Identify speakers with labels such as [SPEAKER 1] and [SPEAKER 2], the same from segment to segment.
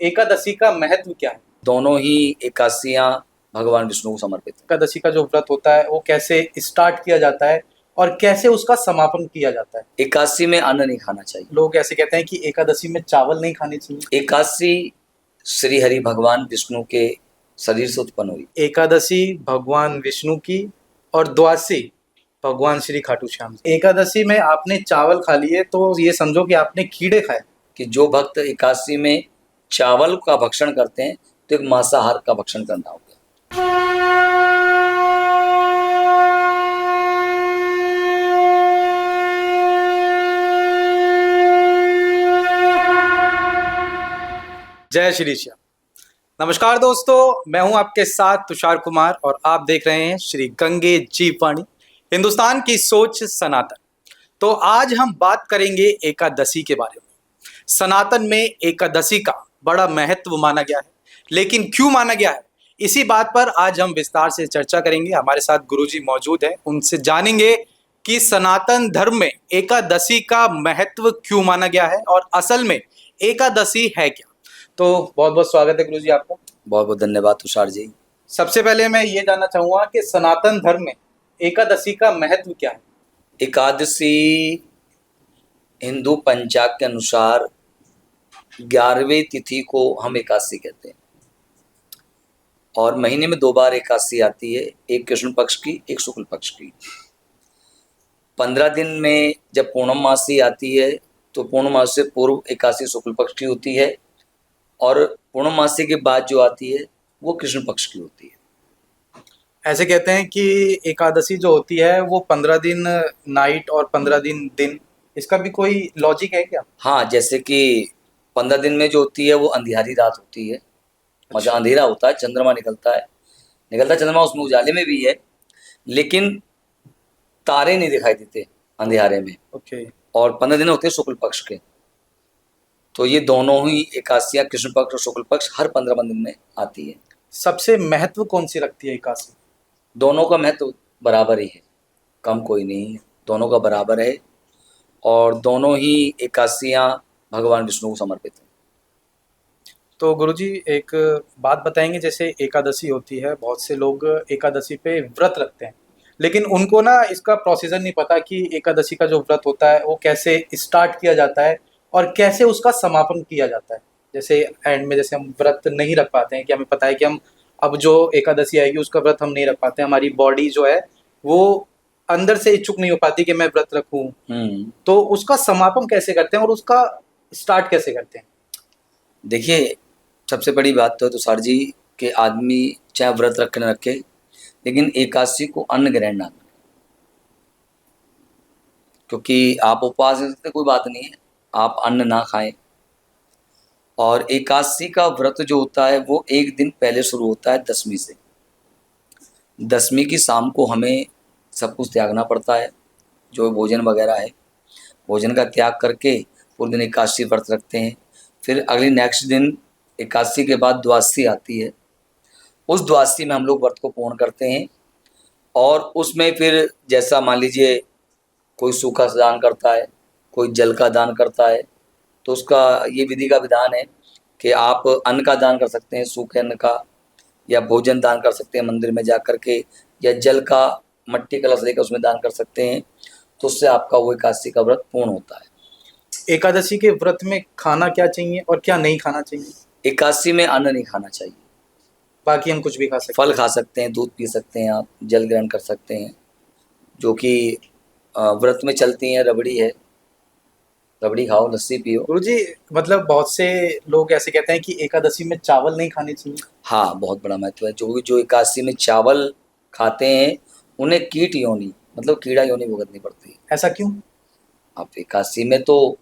[SPEAKER 1] एकादशी का महत्व क्या है?
[SPEAKER 2] दोनों ही एकादशियां भगवान विष्णु को समर्पित है।
[SPEAKER 1] एकादशी का जो व्रत होता है वो कैसे स्टार्ट किया जाता है और कैसे उसका समापन किया जाता है?
[SPEAKER 2] एकादशी में अन्न नहीं खाना चाहिए।
[SPEAKER 1] लोग ऐसे कहते हैं कि एकादशी में चावल नहीं खाने चाहिए।
[SPEAKER 2] एकादशी श्री हरि भगवान विष्णु के शरीर से उत्पन्न हुई।
[SPEAKER 1] एकादशी भगवान विष्णु की और द्वादशी भगवान श्री खाटू श्याम जी। एकादशी में आपने चावल खा लिए तो ये समझो कि आपने कीड़े खाए।
[SPEAKER 2] कि जो भक्त एकादशी में चावल का भक्षण करते हैं तो एक मांसाहार का भक्षण करना हो गया।
[SPEAKER 1] जय श्री श्याम। नमस्कार दोस्तों, मैं हूं आपके साथ तुषार कुमार और आप देख रहे हैं श्री गंगे जीववाणी, हिंदुस्तान की सोच सनातन। तो आज हम बात करेंगे एकादशी के बारे में। सनातन में एकादशी का बड़ा महत्व माना गया है, लेकिन क्यों माना गया है, इसी बात पर आज हम विस्तार से चर्चा करेंगे। हमारे साथ गुरुजी मौजूद हैं, उनसे जानेंगे कि सनातन धर्म में एकादशी का महत्व क्यों माना गया है और असल में एकादशी है क्या। तो बहुत बहुत स्वागत है गुरुजी आपका।
[SPEAKER 2] बहुत बहुत धन्यवाद तुषार जी।
[SPEAKER 1] सबसे पहले मैं ये जानना चाहूंगा कि सनातन धर्म में एकादशी का महत्व क्या है।
[SPEAKER 2] एकादशी हिंदू पंचांग के अनुसार 11वीं तिथि को हम एकादशी कहते हैं और महीने में 2 बार एकादशी आती है, एक कृष्ण पक्ष की, एक शुक्ल पक्ष की। 15 दिन में जब पूर्णमासी आती है तो पूर्णमासी से पूर्व एकादशी शुक्ल पक्ष की होती है और पूर्णमासी के बाद जो आती है वो कृष्ण पक्ष की होती है।
[SPEAKER 1] ऐसे कहते हैं कि एकादशी जो होती है वो 15 दिन नाइट और 15 दिन दिन, इसका भी कोई लॉजिक है क्या?
[SPEAKER 2] हाँ, जैसे कि 15 दिन में जो होती है वो अंधियारी रात होती है। मतलब अंधेरा होता है, चंद्रमा निकलता चंद्रमा उसमें उजाले में भी है, लेकिन तारे नहीं दिखाई देते अंधियारे में।
[SPEAKER 1] ओके।
[SPEAKER 2] और 15 दिन होते हैं शुक्ल पक्ष के। तो ये दोनों ही एकादशियां कृष्ण पक्ष और शुक्ल पक्ष हर 15 दिन में आती है।
[SPEAKER 1] सबसे महत्व कौन सी रखती है एकादशी?
[SPEAKER 2] दोनों का महत्व बराबर ही है, कम कोई नहीं है, दोनों का बराबर है और दोनों ही एकादशियां भगवान विष्णु को समर्पित है।
[SPEAKER 1] तो गुरुजी एक बात बताएंगे, जैसे एकादशी होती है, बहुत से लोग एकादशी पे व्रत रखते हैं, लेकिन उनको ना इसका प्रोसीजर नहीं पता कि एकादशी का जो व्रत होता है वो कैसे स्टार्ट किया जाता है और कैसे उसका समापन किया जाता है। जैसे एंड में जैसे हम व्रत नहीं रख पाते हैं, कि हमें पता है कि हम अब जो एकादशी आएगी उसका व्रत हम नहीं रख पाते, हमारी बॉडी जो है वो अंदर से इच्छुक नहीं हो पाती कि मैं व्रत रखूं, तो उसका समापन कैसे करते हैं और उसका स्टार्ट कैसे करते हैं?
[SPEAKER 2] देखिए, सबसे बड़ी बात तो है तुषार जी कि आदमी चाहे व्रत रखे न रखे, लेकिन एकादशी को अन्न ग्रहण ना करें। क्योंकि आप उपवास कर सकते, कोई बात नहीं है, आप अन्न ना खाएं। और एकादशी का व्रत जो होता है वो एक दिन पहले शुरू होता है, दशमी से। दशमी की शाम को हमें सब कुछ त्यागना पड़ता है, जो भोजन वगैरह है, भोजन का त्याग करके पूरे दिन एकादशी व्रत रखते हैं। फिर अगले नेक्स्ट दिन एकादशी के बाद द्वादशी आती है, उस द्वादशी में हम लोग व्रत को पूर्ण करते हैं। और उसमें फिर जैसा मान लीजिए कोई सूखा दान करता है, कोई जल का दान करता है, तो उसका ये विधि का विधान है कि आप अन्न का दान कर सकते हैं, सूखे अन्न का, या भोजन दान कर सकते हैं मंदिर में जा कर के, या जल का मट्टी कलश लेकर उसमें दान कर सकते हैं। तो उससे आपका वो एकादशी का व्रत पूर्ण होता है।
[SPEAKER 1] एकादशी के व्रत में खाना क्या चाहिए और क्या नहीं खाना चाहिए?
[SPEAKER 2] एकादशी में अन्न नहीं खाना चाहिए,
[SPEAKER 1] बाकी हम कुछ भी खा सकते
[SPEAKER 2] फल खा सकते हैं, दूध पी सकते हैं, आप जल ग्रहण कर सकते हैं, जो कि व्रत में चलती हैं। रबड़ी है, रबड़ी खाओ, लस्सी पियो।
[SPEAKER 1] गुरुजी, मतलब बहुत से लोग ऐसे कहते हैं कि एकादशी में चावल नहीं खाने चाहिए।
[SPEAKER 2] हाँ, बहुत बड़ा महत्व है। जो एकादशी में चावल खाते हैं उन्हें कीट योनि, मतलब कीड़ा योनि भुगतनी पड़ती है।
[SPEAKER 1] ऐसा क्यों?
[SPEAKER 2] आप एकादशी में तो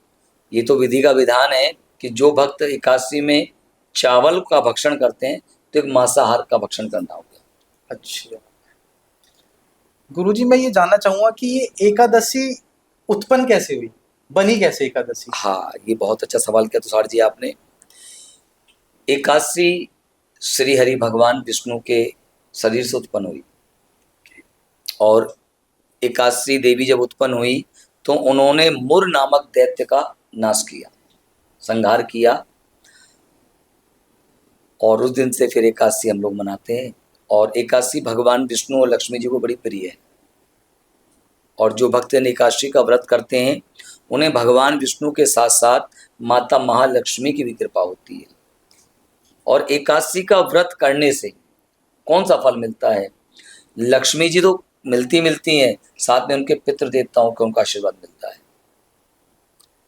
[SPEAKER 2] ये तो विधि का विधान है कि जो भक्त एकादशी में चावल का भक्षण करते हैं तो एक मांसाहार का भक्षण करना होगा।
[SPEAKER 1] अच्छा गुरुजी, मैं ये जानना चाहूंगा कि ये एकादशी उत्पन्न कैसे हुई, बनी कैसे एकादशी?
[SPEAKER 2] हाँ, ये बहुत अच्छा सवाल किया तुषार जी आपने। एकादशी श्री हरि भगवान विष्णु के शरीर से उत्पन्न हुई और एकादशी देवी जब उत्पन्न हुई तो उन्होंने मुर नामक दैत्य का नाश किया, संहार किया। और उस दिन से फिर एकादशी हम लोग मनाते हैं। और एकादशी भगवान विष्णु और लक्ष्मी जी को बड़ी प्रिय है। और जो भक्तजन एकादशी का व्रत करते हैं उन्हें भगवान विष्णु के साथ साथ माता महालक्ष्मी की भी कृपा होती है। और एकादशी का व्रत करने से कौन सा फल मिलता है? लक्ष्मी जी तो मिलती हैं, साथ में उनके पितृ देवताओं को उनका आशीर्वाद मिलता है।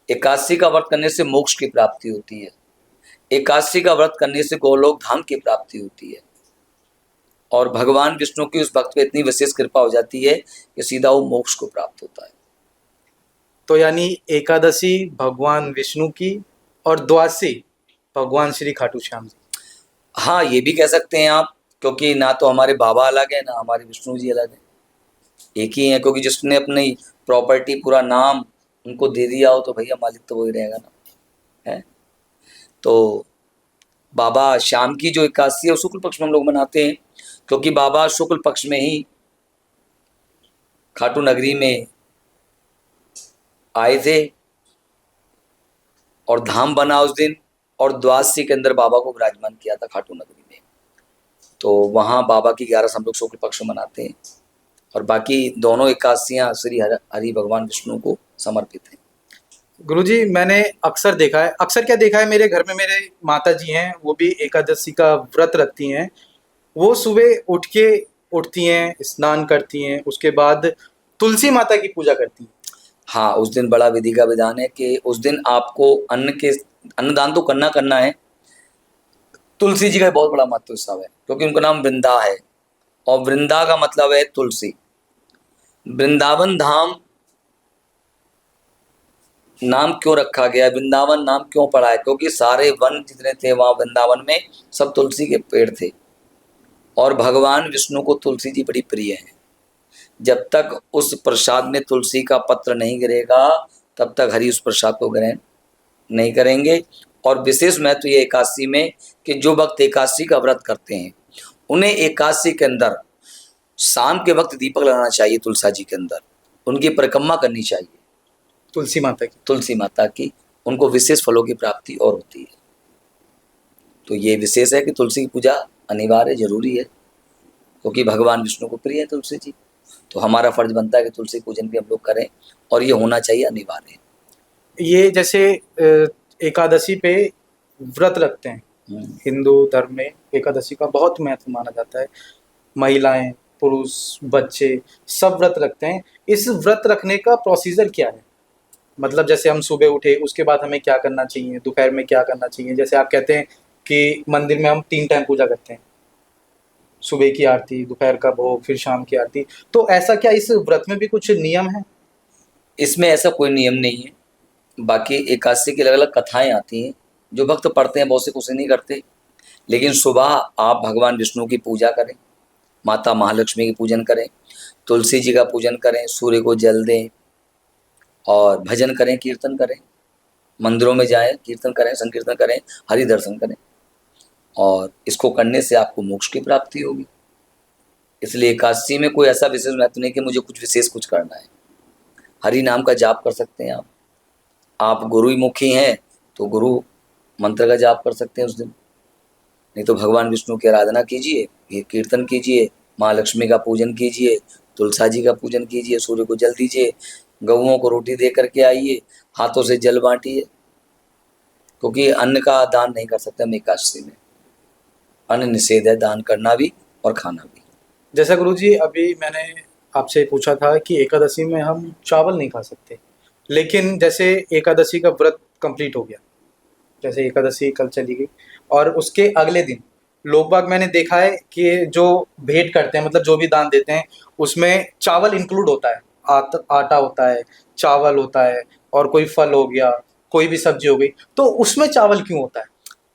[SPEAKER 2] एकादशी का व्रत करने से मोक्ष की प्राप्ति होती है। एकादशी का व्रत करने से गोलोक धाम की प्राप्ति होती है। और भगवान विष्णु की उस भक्त पे इतनी विशेष कृपा हो जाती है कि सीधा वो मोक्ष को प्राप्त होता है।
[SPEAKER 1] तो यानी एकादशी भगवान विष्णु की और द्वादशी भगवान श्री खाटू श्याम जी।
[SPEAKER 2] हाँ, ये भी कह सकते हैं आप, क्योंकि ना तो हमारे बाबा अलग है ना हमारे विष्णु जी अलग है, एक ही है। क्योंकि जिसने अपनी प्रॉपर्टी पूरा नाम उनको दे दिया हो तो भैया मालिक तो वही रहेगा ना, है। तो बाबा श्याम की जो एकादशी है वो शुक्ल पक्ष में हम लोग मनाते हैं, क्योंकि बाबा शुक्ल पक्ष में ही खाटू नगरी में आए थे और धाम बना उस दिन, और द्वादशी के अंदर बाबा को विराजमान किया था खाटू नगरी में। तो वहाँ बाबा की 11 हम लोग शुक्ल पक्ष में मनाते हैं। और बाकी दोनों एकादशियाँ श्री हरि भगवान विष्णु को समर्पित हैं।
[SPEAKER 1] गुरुजी, मैंने अक्सर देखा है, अक्सर क्या देखा है, मेरे घर में मेरे माता जी हैं, वो भी एकादशी का व्रत रखती हैं। वो सुबह उठती हैं, स्नान करती हैं, उसके बाद तुलसी माता की पूजा करती हैं।
[SPEAKER 2] हाँ, उस दिन बड़ा विधि का विधान है कि उस दिन आपको अन्नदान तो करना है। तुलसी जी का बहुत बड़ा महत्व उत्सव है, क्योंकि उनका नाम वृंदा है और वृंदा का मतलब है तुलसी। वृंदावन धाम नाम क्यों रखा गया, वृंदावन नाम क्यों पड़ा है? क्योंकि सारे वन जितने थे वहां वृंदावन में सब तुलसी के पेड़ थे। और भगवान विष्णु को तुलसी जी बड़ी प्रिय है। जब तक उस प्रसाद में तुलसी का पत्र नहीं गिरेगा तब तक हरि उस प्रसाद को ग्रहण नहीं करेंगे। और विशेष महत्व ये एकादशी में कि जो भक्त एकादशी का व्रत करते हैं उन्हें एकादशी के अंदर शाम के वक्त दीपक लगाना चाहिए तुलसा जी के अंदर, उनकी परिक्रमा करनी चाहिए तुलसी माता की, उनको विशेष फलों की प्राप्ति और होती है। तो ये विशेष है कि तुलसी की पूजा अनिवार्य जरूरी है, क्योंकि भगवान विष्णु को प्रिय है तुलसी जी। तो हमारा फर्ज बनता है कि तुलसी पूजन भी हम लोग करें, और ये होना चाहिए, अनिवार्य है।
[SPEAKER 1] ये जैसे एकादशी पे व्रत रखते हैं, हिंदू धर्म में एकादशी का बहुत महत्व माना जाता है। महिलाएं, पुरुष, बच्चे सब व्रत रखते हैं। इस व्रत रखने का प्रोसीजर क्या है? मतलब जैसे हम सुबह उठे उसके बाद हमें क्या करना चाहिए, दोपहर में क्या करना चाहिए? जैसे आप कहते हैं कि मंदिर में हम 3 टाइम पूजा करते हैं, सुबह की आरती, दोपहर का भोग, फिर शाम की आरती। तो ऐसा क्या इस व्रत में भी कुछ नियम है?
[SPEAKER 2] इसमें ऐसा कोई नियम नहीं है। बाकी एकादशी की अलग अलग कथाएं आती हैं, जो भक्त पढ़ते हैं बहुत से कुछ नहीं करते। लेकिन सुबह आप भगवान विष्णु की पूजा करें, माता महालक्ष्मी की पूजन करें, तुलसी जी का पूजन करें, सूर्य को जल दें और भजन करें, कीर्तन करें, मंदिरों में जाएं, कीर्तन करें, संकीर्तन करें, हरि दर्शन करें। और इसको करने से आपको मोक्ष की प्राप्ति होगी। इसलिए एकादशी में कोई ऐसा विशेष महत्व नहीं कि मुझे कुछ विशेष कुछ करना है। हरि नाम का जाप कर सकते हैं आप गुरु मुखी हैं तो गुरु मंत्र का जाप कर सकते हैं उस दिन, नहीं तो भगवान विष्णु की आराधना कीजिए, ये कीर्तन कीजिए, माँ लक्ष्मी का पूजन कीजिए, तुलसा जी का पूजन कीजिए, सूर्य को जल दीजिए, गऊओं को रोटी दे करके आइए, हाथों से जल बांटिए। क्योंकि अन्न का दान नहीं कर सकते हम एकादशी में, अन्न निषेध है, दान करना भी और खाना भी।
[SPEAKER 1] जैसा गुरुजी अभी मैंने आपसे पूछा था कि एकादशी में हम चावल नहीं खा सकते, लेकिन जैसे एकादशी का व्रत कंप्लीट हो गया, जैसे एकादशी कल चली गई और उसके अगले दिन लोग बाग मैंने देखा है कि जो भेंट करते हैं, मतलब जो भी दान देते हैं, उसमें चावल इंक्लूड होता है, आटा होता है, चावल होता है, और कोई फल हो गया, कोई भी सब्जी हो गई। तो उसमें चावल क्यों होता है?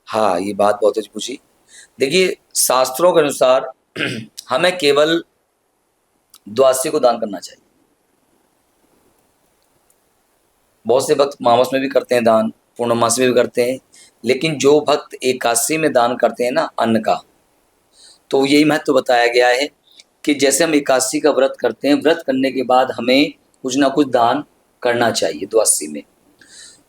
[SPEAKER 2] हाँ, ये बात बहुत अच्छी पूछी। देखिए, शास्त्रों के अनुसार हमें केवल द्वादशी को दान करना चाहिए। बहुत से भक्त मामस में भी करते हैं दान, पूर्णमास में भी करते हैं, लेकिन जो भक्त एकादशी में दान करते हैं ना अन्न का, तो यही महत्व बताया गया है कि जैसे हम एकादशी का व्रत करते हैं, व्रत करने के बाद हमें कुछ ना कुछ दान करना चाहिए द्वादशी में।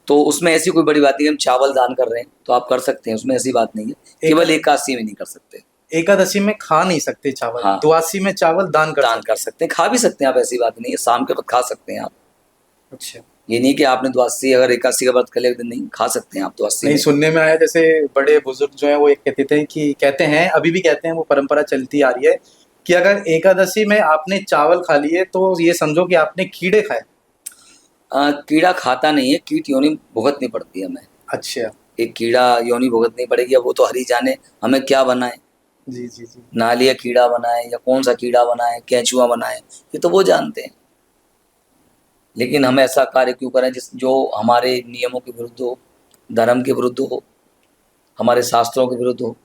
[SPEAKER 2] तो उसमें ऐसी कोई बड़ी बात नहीं है, हम चावल दान कर रहे हैं तो आप कर सकते हैं, उसमें ऐसी बात नहीं है। केवल एकादशी में नहीं कर सकते।
[SPEAKER 1] एकादशी में खा नहीं सकते चावल,
[SPEAKER 2] हाँ।
[SPEAKER 1] द्वादशी में चावल दान कर
[SPEAKER 2] दान
[SPEAKER 1] सकते।
[SPEAKER 2] कर सकते हैं, खा भी सकते हैं आप, ऐसी बात नहीं है, शाम के वक्त खा सकते हैं आप।
[SPEAKER 1] अच्छा।
[SPEAKER 2] ये नहीं कि आपने द्वादशी अगर एकादशी का व्रत कर लिया एक दिन, नहीं खा सकते हैं आप द्वादशी
[SPEAKER 1] नहीं,
[SPEAKER 2] में।
[SPEAKER 1] सुनने में आया जैसे बड़े बुजुर्ग जो है वो एक कहते थे कि, कहते हैं अभी भी कहते हैं, वो परंपरा चलती आ रही है कि अगर एकादशी में आपने चावल खा लिए तो ये समझो कि आपने कीड़े खाए।
[SPEAKER 2] कीड़ा खाता नहीं है, कीट योनि भुगतनी पड़ती है हमें।
[SPEAKER 1] अच्छा।
[SPEAKER 2] एक कीड़ा योनि भुगतनी पड़ेगी, अब वो तो हरी जाने हमें क्या बनाए,
[SPEAKER 1] जी जी जी।
[SPEAKER 2] नालिया कीड़ा बनाए या कौन सा कीड़ा बनाए, केंचुआ बनाए, ये तो वो जानते हैं। लेकिन हम ऐसा कार्य क्यों करें जो हमारे नियमों के विरुद्ध हो, धर्म के विरुद्ध हो, हमारे शास्त्रों के विरुद्ध हो।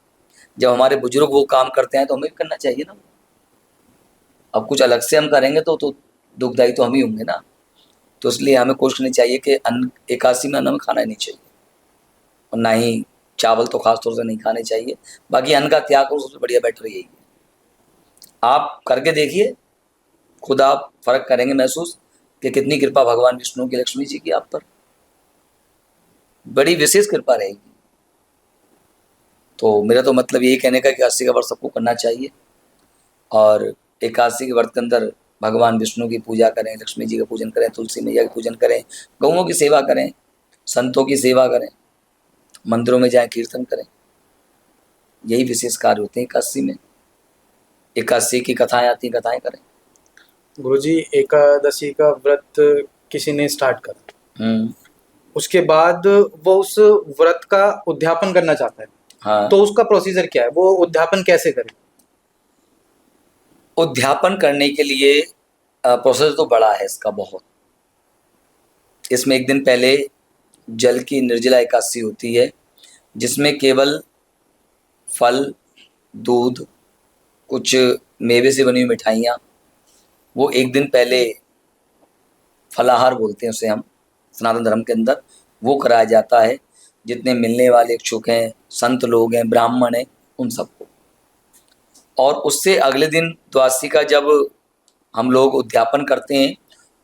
[SPEAKER 2] जब हमारे बुजुर्ग वो काम करते हैं तो हमें भी करना चाहिए ना। अब कुछ अलग से हम करेंगे तो दुखदायी तो हम ही होंगे ना। तो इसलिए हमें कोशिश करनी चाहिए कि अन्न एकादशी में अन्न हमें खाना ही नहीं चाहिए, और ना ही चावल तो खास तौर से नहीं खाने चाहिए। बाकी अन्न का त्याग करो, सबसे बढ़िया बेटर यही है। आप करके देखिए, खुद आप फर्क करेंगे महसूस कि कितनी कृपा भगवान विष्णु की, लक्ष्मी जी की आप पर, बड़ी विशेष कृपा रहेगी। तो मेरा तो मतलब यही कहने का कि एकादशी का व्रत सबको करना चाहिए, और एकादशी के व्रत के अंदर भगवान विष्णु की पूजा करें, लक्ष्मी जी का पूजन करें, तुलसी मैया का पूजन करें, गौओं की सेवा करें, संतों की सेवा करें, मंदिरों में जाएं, कीर्तन करें। यही विशेष कार्य होते हैं एकादशी में। एकादशी की कथाएं आती हैं, कथाएं करें।
[SPEAKER 1] गुरुजी, एकादशी का व्रत किसी ने स्टार्ट करा, उसके बाद वो उस व्रत का उद्यापन करना चाहता है,
[SPEAKER 2] हाँ।
[SPEAKER 1] तो उसका प्रोसीजर क्या है, वो उद्यापन कैसे करे?
[SPEAKER 2] उद्यापन करने के लिए प्रोसेस तो बड़ा है इसका, बहुत। इसमें एक दिन पहले जल की निर्जला एकादशी होती है, जिसमें केवल फल, दूध, कुछ मेवे से बनी हुई मिठाइयाँ, वो एक दिन पहले फलाहार बोलते हैं उसे हम सनातन धर्म के अंदर, वो कराया जाता है। जितने मिलने वाले इच्छुक हैं, संत लोग हैं, ब्राह्मण हैं, उन सबको। और उससे अगले दिन द्वादशी का जब हम लोग उद्यापन करते हैं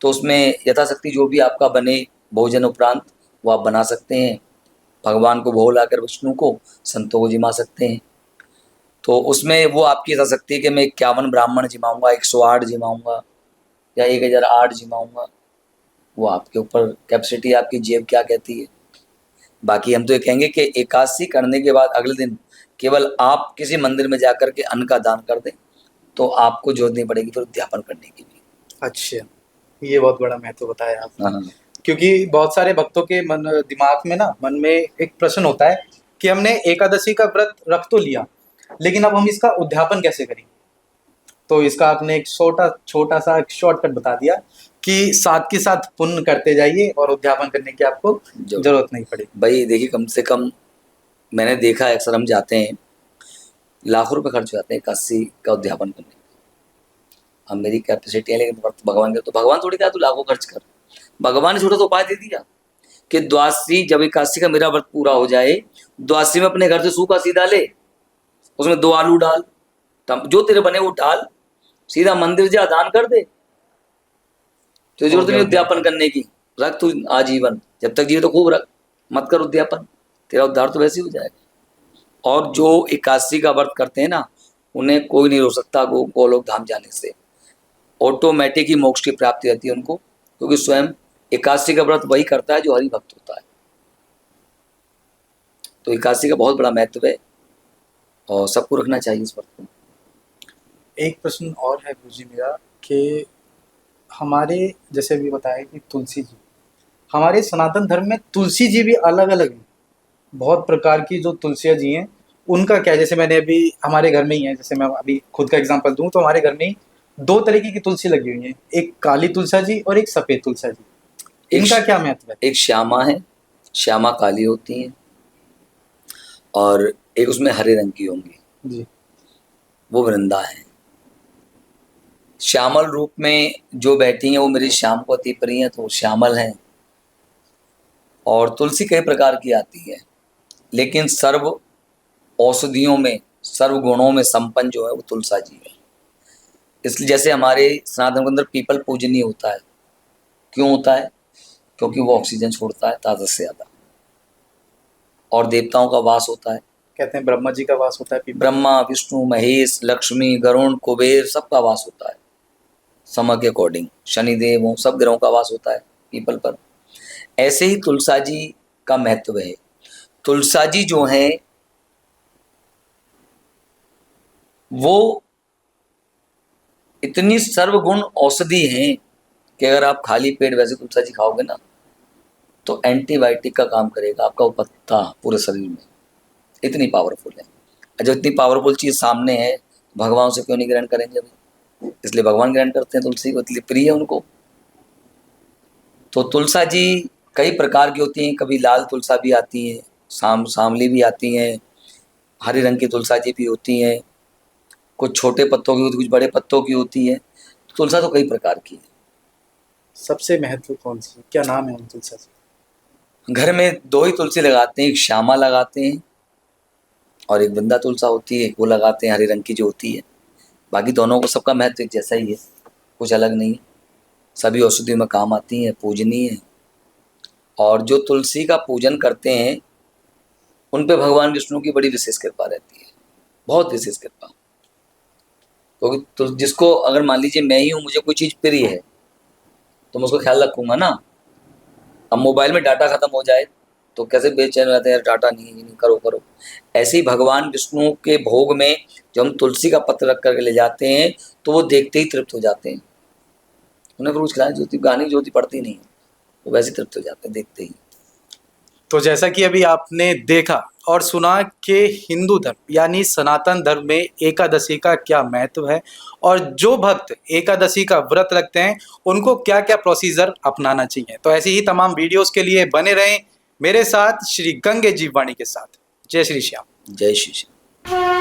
[SPEAKER 2] तो उसमें यथाशक्ति जो भी आपका बने भोजन उपरांत वो आप बना सकते हैं। भगवान को भोग लाकर विष्णु को, संतों को जिमा सकते हैं। तो उसमें वो आपकी यथाशक्ति है कि मैं 51 ब्राह्मण जिमाऊंगा, 108 जिमाऊंगा या 1008 जिमाऊंगा, वो आपके ऊपर कैपेसिटी, आपकी जेब क्या कहती है। बाकी हम तो ये कहेंगे कि एकादशी करने के बाद अगले दिन केवल आप किसी मंदिर में जाकर के अन्न का दान कर दें, तो आपको जरूरत नहीं पड़ेगी फिर उद्यापन करने की भी।
[SPEAKER 1] अच्छा, ये बहुत बड़ा महत्व बताया आपने।
[SPEAKER 2] हाँ।
[SPEAKER 1] क्योंकि बहुत सारे भक्तों के दिमाग में ना, मन में एक प्रश्न होता है कि हमने एकादशी का व्रत रख तो लिया, लेकिन अब हम इसका उद्यापन कैसे करें? तो इसका आपने एक छोटा छोटा सा शॉर्टकट बता दिया कि साथ के साथ पुण्य करते जाइए और उद्यापन करने की आपको जरूरत नहीं पड़ेगी।
[SPEAKER 2] भाई देखिए, कम से कम मैंने देखा है, अक्सर हम जाते हैं, लाखों रुपए खर्च हो जाते हैं एकादशी का उद्यापन करने में। अब मेरी कैपेसिटी है, लेकिन भगवान का तो भगवान थोड़ी कहा तू लाखों खर्च कर। भगवान ने छोटा तो उपाय दे दिया कि द्वादशी, जब एकादशी का मेरा व्रत पूरा हो जाए, द्वादशी में अपने घर से सूखा सीधा ले, उसमें 2 आलू डाल, तब जो तेरे बने वो डाल, सीधा मंदिर जा, दान कर दे। तो जरूरत नहीं उद्यापन करने की, रख तू आजीवन, जब तक जिए तो खूब रख, मत कर उद्यापन, तेरा उद्धार तो वैसे ही हो जाएगा। और जो एकादशी का व्रत करते हैं ना, उन्हें कोई नहीं रोक सकता गोलोक धाम जाने से। ऑटोमेटिक ही मोक्ष की प्राप्ति रहती है उनको, क्योंकि स्वयं एकादशी का व्रत वही करता है जो हरि भक्त होता है। तो एकादशी का बहुत बड़ा महत्व है और सबको रखना चाहिए इस व्रत को।
[SPEAKER 1] एक प्रश्न और है गुरुजी मेरा, कि हमारे जैसे अभी बताया कि तुलसी जी, हमारे सनातन धर्म में तुलसी जी भी अलग अलग हैं, बहुत प्रकार की जो तुलसियाँ जी हैं, उनका क्या है? जैसे मैंने अभी हमारे घर में ही है, जैसे मैं अभी खुद का एग्जांपल दूं तो हमारे घर में ही 2 तरीके की तुलसी लगी हुई है, एक काली तुलसा जी और एक सफेद तुलसा जी। इनका क्या महत्व है?
[SPEAKER 2] एक श्यामा है, श्यामा काली होती है, और एक उसमें हरे रंग की होंगी
[SPEAKER 1] जी।
[SPEAKER 2] वो वृंदा है। श्यामल रूप में जो बैठी हैं वो मेरी श्याम को अति प्रिय है, तो वो श्यामल हैं। और तुलसी कई प्रकार की आती है, लेकिन सर्व औषधियों में, सर्व गुणों में संपन्न जो है वो तुलसा जी है। इसलिए जैसे हमारे सनातन के अंदर पीपल पूजनीय होता है, क्यों होता है? क्योंकि वो ऑक्सीजन छोड़ता है ताज़ा से ज़्यादा, और देवताओं का वास होता है।
[SPEAKER 1] कहते हैं ब्रह्मा जी का वास होता है पीपल।
[SPEAKER 2] ब्रह्मा, विष्णु, महेश, लक्ष्मी, गरुण, कुबेर सबका वास होता है समय के अकॉर्डिंग। शनिदेव सब ग्रहों का वास होता है पीपल पर। ऐसे ही तुलसा जी का महत्व है। तुलसा जी जो है वो इतनी सर्वगुण औषधि हैं कि अगर आप खाली पेट वैसे तुलसा जी खाओगे ना तो एंटीबायोटिक का काम करेगा आपका वो पत्ता पूरे शरीर में, इतनी पावरफुल है। और जो इतनी पावरफुल चीज़ सामने है, भगवान से क्यों नहीं ग्रहण करेंगे अभी? इसलिए भगवान ग्रहण करते हैं तुलसी को, इसलिए प्रिय है उनको। तो तुलसा जी कई प्रकार की होती हैं, कभी लाल तुलसा भी आती है, सांवली भी आती हैं, हरे रंग की तुलसा जी भी होती हैं, कुछ छोटे पत्तों की होती, कुछ बड़े पत्तों की होती है। तुलसा तो कई प्रकार की है।
[SPEAKER 1] सबसे महत्व कौन सी, क्या नाम है उन तुलसा जी?
[SPEAKER 2] घर में दो ही तुलसी लगाते हैं, एक श्यामा लगाते हैं और एक वृंदा तुलसा होती है, वो लगाते हैं हरे रंग की जो होती है। बाकी दोनों को सबका महत्व एक जैसा ही है, कुछ अलग नहीं है। सभी औषधियों में काम आती हैं, पूजनीय है। और जो तुलसी का पूजन करते हैं उन पे भगवान विष्णु की बड़ी विशेष कृपा रहती है, बहुत विशेष कृपा। क्योंकि तो जिसको अगर मान लीजिए मैं ही हूँ, मुझे कोई चीज़ प्रिय है तो मैं उसको ख्याल रखूंगा ना। अब मोबाइल में डाटा खत्म हो जाए तो कैसे बेचैन रहते हैं, डाटा नहीं, ये नहीं, करो करो। ऐसे ही भगवान विष्णु के भोग में जो हम तुलसी का पत्र रख करके ले जाते हैं तो वो देखते ही तृप्त हो जाते हैं। उन्हें रोज खिलाए, ज्योति गानी ज्योति पड़ती नहीं है, वो वैसे तृप्त हो जाते हैं देखते ही।
[SPEAKER 1] तो जैसा कि अभी आपने देखा और सुना कि हिंदू धर्म यानी सनातन धर्म में एकादशी का क्या महत्व है और जो भक्त एकादशी का व्रत रखते हैं उनको क्या क्या प्रोसीजर अपनाना चाहिए। तो ऐसी ही तमाम वीडियोस के लिए बने रहें मेरे साथ श्री गंगे जीववाणी के साथ। जय श्री श्याम।
[SPEAKER 2] जय श्री श्याम।